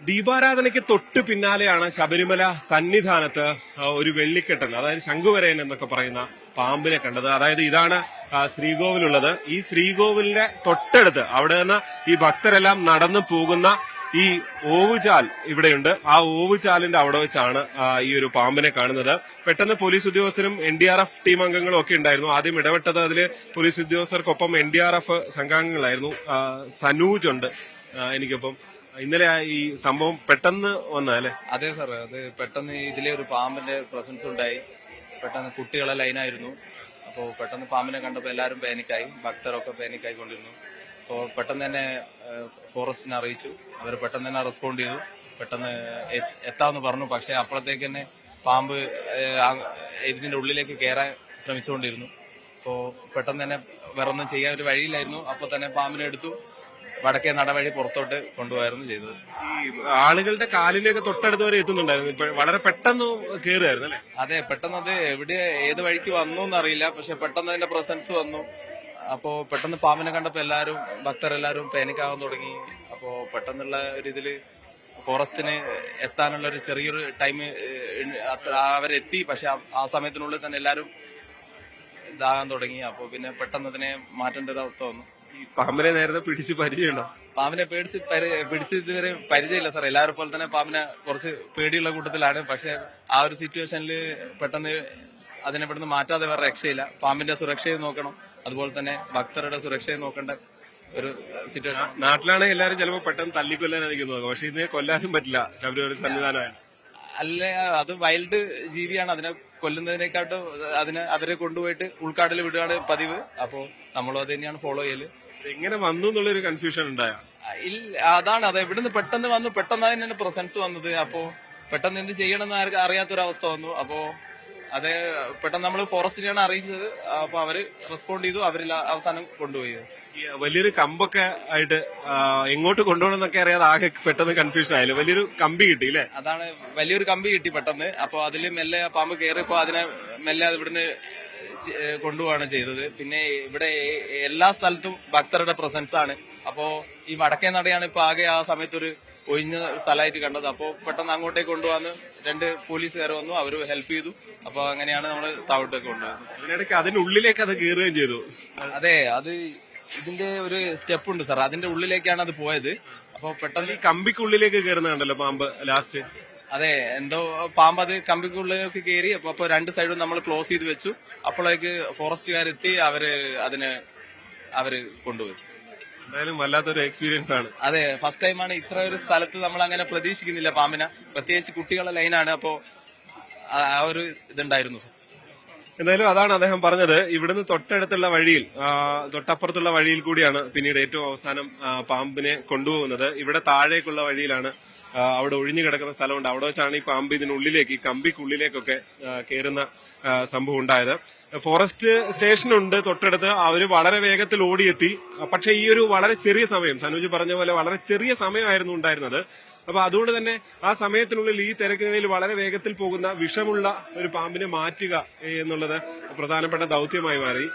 ദീപാരാധനയ്ക്ക് തൊട്ട് പിന്നാലെയാണ് ശബരിമല സന്നിധാനത്ത് ഒരു വെള്ളിക്കെട്ടൻ, അതായത് ശംഖുവരയൻ എന്നൊക്കെ പറയുന്ന പാമ്പിനെ കണ്ടത്. അതായത് ഇതാണ് ശ്രീകോവിലുള്ളത്. ഈ ശ്രീകോവിലിന്റെ തൊട്ടടുത്ത് അവിടെ നിന്ന് ഈ ഭക്തരെല്ലാം നടന്നു പോകുന്ന ഈ ഓവുചാൽ ഇവിടെയുണ്ട്. ആ ഓവുചാലിന്റെ അവിടെ വെച്ചാണ് ഈ ഒരു പാമ്പിനെ കാണുന്നത്. പെട്ടെന്ന് പോലീസ് ഉദ്യോഗസ്ഥരും NDRF ടീം അംഗങ്ങളും ഒക്കെ ഉണ്ടായിരുന്നു. ആദ്യം ഇടപെട്ടത് അതില് പോലീസ് ഉദ്യോഗസ്ഥർക്കൊപ്പം NDRF സംഘാംഗങ്ങളായിരുന്നു. സനൂജ് ഉണ്ട് എനിക്കൊപ്പം. ഇന്നലെ ഈ സംഭവം പെട്ടെന്ന് വന്നല്ലേ? അതെ സാർ, അത് പെട്ടെന്ന് ഇതിലെ ഒരു പാമ്പിന്റെ പ്രസൻസ് ഉണ്ടായി. പെട്ടെന്ന് കുട്ടികളെ ലൈനായിരുന്നു. അപ്പോൾ പെട്ടെന്ന് പാമ്പിനെ കണ്ടപ്പോൾ എല്ലാവരും പാനിക്കായി, ഭക്തരൊക്കെ പാനിക്കായി കൊണ്ടിരുന്നു. അപ്പോൾ പെട്ടെന്ന് തന്നെ ഫോറസ്റ്റിനെ അറിയിച്ചു. അവർ പെട്ടെന്ന് തന്നെ റെസ്പോണ്ട് ചെയ്തു. പെട്ടെന്ന് എത്താമെന്ന് പറഞ്ഞു. പക്ഷെ അപ്പോഴത്തേക്ക് തന്നെ പാമ്പ് ഇതിന്റെ ഉള്ളിലേക്ക് കയറാൻ ശ്രമിച്ചുകൊണ്ടിരുന്നു. അപ്പോൾ പെട്ടെന്ന് തന്നെ വേറെ ഒന്നും ചെയ്യാൻ ഒരു വഴിയില്ലായിരുന്നു. അപ്പോൾ തന്നെ പാമ്പിനെ എടുത്തു വടക്കേ നടവഴി പുറത്തോട്ട് കൊണ്ടുപോയായിരുന്നു ചെയ്തത്. ഈ ആളുകളുടെ കാലിലേക്ക് തൊട്ടടുത്ത് വരെ എത്തുന്നുണ്ടായിരുന്നു. ഇപ്പൊ വളരെ പെട്ടെന്ന് കയറുമായിരുന്നു അല്ലെ? അതെ, പെട്ടെന്ന് അത് എവിടെ ഏത് വഴിക്ക് വന്നു എന്നറിയില്ല. പക്ഷെ പെട്ടെന്ന് അതിന്റെ പ്രസൻസ് വന്നു. അപ്പോ പെട്ടെന്ന് പാമ്പിനെ കണ്ടപ്പോ എല്ലാരും ഭക്തരെല്ലാരും പാനിക്കാവാൻ തുടങ്ങി. അപ്പോ പെട്ടെന്നുള്ള ഒരു ഇതില് ഫോറസ്റ്റിന് എത്താനുള്ള ഒരു ചെറിയൊരു ടൈം അവരെത്തി. പക്ഷെ ആ സമയത്തിനുള്ളിൽ തന്നെ എല്ലാരും ഇതാകാൻ തുടങ്ങി. അപ്പൊ പിന്നെ പെട്ടെന്ന് അതിനെ മാറ്റേണ്ട ഒരു അവസ്ഥ വന്നു. ഈ പാമ്പിനെ നേരത്തെ പിടിച്ച് പരിചയമുണ്ടോ? പാമ്പിനെ പിടിച്ച് ഇതുവരെ പരിചയമില്ല സാർ. എല്ലാവരും പോലെ തന്നെ പാമ്പിനെ കുറച്ച് പേടിയുള്ള കൂട്ടത്തിലാണ്. പക്ഷെ ആ ഒരു സിറ്റുവേഷനിൽ പെട്ടെന്ന് അതിനെ ഇവിടുന്ന് മാറ്റാതെ വേറെ രക്ഷയില്ല. പാമ്പിന്റെ സുരക്ഷയും നോക്കണം, അതുപോലെ തന്നെ ഭക്തരുടെ സുരക്ഷയും നോക്കേണ്ട ഒരു സിറ്റുവേഷൻ. നാട്ടിലാണെങ്കിൽ എല്ലാവരും ചിലപ്പോൾ പെട്ടെന്ന് തല്ലിക്കൊല്ലാനായിരിക്കും നോക്കുക. പക്ഷെ ഇതിനെ കൊല്ലാനും പറ്റില്ല ശബരിമല സന്നിധാനമാണ്. അല്ല, അത് വൈൽഡ് ജീവിയാണ്. അതിനെ കൊല്ലുന്നതിനെക്കാട്ടും അവരെ കൊണ്ടുപോയിട്ട് ഉൾക്കാടിൽ വിടുകയാണ് പതിവ്. അപ്പോ നമ്മളും അത് തന്നെയാണ് ഫോളോ ചെയ്യല്. എങ്ങനെ വന്നു എന്നുള്ളൊരു കൺഫ്യൂഷൻ ഉണ്ടായോ? ഇല്ല, അതാണ് അത് ഇവിടുന്ന് പെട്ടെന്ന് വന്നു. പെട്ടെന്ന് അതിന് പ്രസൻസ് വന്നത്. അപ്പോ പെട്ടെന്ന് എന്ത് ചെയ്യണമെന്ന് ആർക്കും അറിയാത്തൊരവസ്ഥ വന്നു. അപ്പോ അത് പെട്ടെന്ന് നമ്മൾ ഫോറസ്റ്റിനെയാണ് അറിയിച്ചത്. അപ്പൊ അവര് റെസ്പോണ്ട് ചെയ്തു. അവരിൽ അവസാനം കൊണ്ടുപോയി. വലിയൊരു കമ്പൊക്കെ ആയിട്ട് എങ്ങോട്ട് കൊണ്ടുപോകണമെന്നൊക്കെ അറിയാതെ ആകെ പെട്ടെന്ന് കൺഫ്യൂഷൻ ആയാലും വലിയൊരു കമ്പി കിട്ടി അല്ലേ? അതാണ്, വലിയൊരു കമ്പി കിട്ടി പെട്ടെന്ന്. അപ്പൊ അതില് മെല്ലെ പാമ്പ് കയറിയപ്പോ അതിനെ മെല്ലെ ഇവിടുന്ന് കൊണ്ടുപോവാണ് ചെയ്തത്. പിന്നെ ഇവിടെ എല്ലാ സ്ഥലത്തും ഭക്തരുടെ പ്രസൻസ് ആണ്. അപ്പോ ഈ വടക്കേ നടയാണ് ഇപ്പൊ ആകെ ആ സമയത്തൊരു ഒഴിഞ്ഞ സ്ഥലമായിട്ട് കണ്ടത്. അപ്പോ പെട്ടെന്ന് അങ്ങോട്ടേക്ക് കൊണ്ടുവന്ന് 2 പോലീസുകാർ വന്നു. അവര് ഹെൽപ്പ് ചെയ്തു. അപ്പൊ അങ്ങനെയാണ് നമ്മൾ താഴോട്ടേക്ക് കൊണ്ടുപോയത്. അതിനിടയ്ക്ക് അതിനുള്ളിലേക്ക് അത് കയറുകയും ചെയ്തു. അതെ, അത് ഇതിന്റെ ഒരു സ്റ്റെപ്പ് ഉണ്ട് സാർ, അതിന്റെ ഉള്ളിലേക്കാണ് അത് പോയത്. അപ്പൊ പെട്ടെന്ന് ഈ കമ്പിക്കുള്ളിലേക്ക് കയറുന്നുണ്ടല്ലോ പാമ്പ് ലാസ്റ്റ്. അതെ, എന്തോ പാമ്പ് അത് കമ്പിക്കുള്ളിലേക്ക് കയറി. അപ്പൊ 2 സൈഡും നമ്മൾ ക്ലോസ് ചെയ്ത് വെച്ചു. അപ്പോഴേക്ക് ഫോറസ്റ്റുകാരെത്തി അവര് കൊണ്ടുപോയി. എന്തായാലും വല്ലാത്തൊരു എക്സ്പീരിയൻസ് ആണ്. അതെ, ഫസ്റ്റ് ടൈമാണ് ഇത്ര ഒരു സ്ഥലത്ത് നമ്മൾ അങ്ങനെ പ്രതീക്ഷിക്കുന്നില്ല പാമ്പിനെ. പ്രത്യേകിച്ച് കുട്ടികളുടെ ലൈനാണ്. അപ്പോ ആ ഒരു ഇതുണ്ടായിരുന്നു സാർ. എന്തായാലും അതാണ് അദ്ദേഹം പറഞ്ഞത്. ഇവിടുന്ന് തൊട്ടടുത്തുള്ള വഴിയിൽ, തൊട്ടപ്പുറത്തുള്ള വഴിയിൽ കൂടിയാണ് പിന്നീട് ഏറ്റവും അവസാനം പാമ്പിനെ കൊണ്ടുപോകുന്നത്. ഇവിടെ താഴേക്കുള്ള വഴിയിലാണ്, അവിടെ ഒഴിഞ്ഞു കിടക്കുന്ന സ്ഥലമുണ്ട്. അവിടെ വെച്ചാണ് ഈ പാമ്പ് ഇതിനുള്ളിലേക്ക്, ഈ കമ്പിക്കുള്ളിലേക്കൊക്കെ കയറുന്ന സംഭവം ഉണ്ടായത്. ഫോറസ്റ്റ് സ്റ്റേഷനുണ്ട് തൊട്ടടുത്ത്. അവര് വളരെ വേഗത്തിൽ ഓടിയെത്തി. പക്ഷെ ഈ ഒരു വളരെ ചെറിയ സമയം, സനൂജ് പറഞ്ഞ പോലെ വളരെ ചെറിയ സമയമായിരുന്നു ഉണ്ടായിരുന്നത്. അപ്പൊ അതുകൊണ്ട് തന്നെ ആ സമയത്തിനുള്ളിൽ ഈ തിരക്കുകളിൽ വളരെ വേഗത്തിൽ പോകുന്ന വിഷമുള്ള ഒരു പാമ്പിനെ മാറ്റുക എന്നുള്ളത് പ്രധാനപ്പെട്ട ദൌത്യമായി മാറി.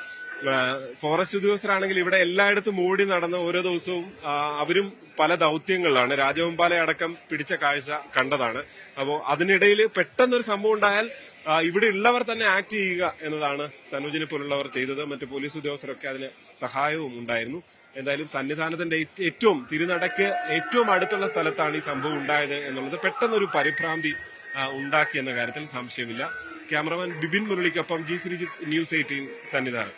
ഫോറസ്റ്റ് ഉദ്യോഗസ്ഥരാണെങ്കിൽ ഇവിടെ എല്ലായിടത്തും ഓടി നടന്ന് ഓരോ ദിവസവും അവരും പല ദൌത്യങ്ങളിലാണ്. രാജവെമ്പാല അടക്കം പിടിച്ച കാഴ്ച കണ്ടതാണ്. അപ്പോ അതിനിടയിൽ പെട്ടെന്നൊരു സംഭവം ഉണ്ടായാൽ ഇവിടെ ഉള്ളവർ തന്നെ ആക്ട് ചെയ്യുക എന്നതാണ് സനൂജിനെ പോലുള്ളവർ ചെയ്തത്. മറ്റു പോലീസ് ഉദ്യോഗസ്ഥരൊക്കെ അതിന് സഹായവും ഉണ്ടായിരുന്നു. എന്തായാലും സന്നിധാനത്തിന്റെ ഏറ്റവും തിരുനടക്ക് ഏറ്റവും അടുത്തുള്ള സ്ഥലത്താണ് ഈ സംഭവം ഉണ്ടായത് എന്നുള്ളത് പെട്ടെന്നൊരു പരിഭ്രാന്തി ഉണ്ടാക്കി എന്ന കാര്യത്തിൽ സംശയമില്ല. ക്യാമറമാൻ ബിബിൻ മുരളിക്കൊപ്പം ജി ശ്രീജിത്ത്, News 18 സന്നിധാനം.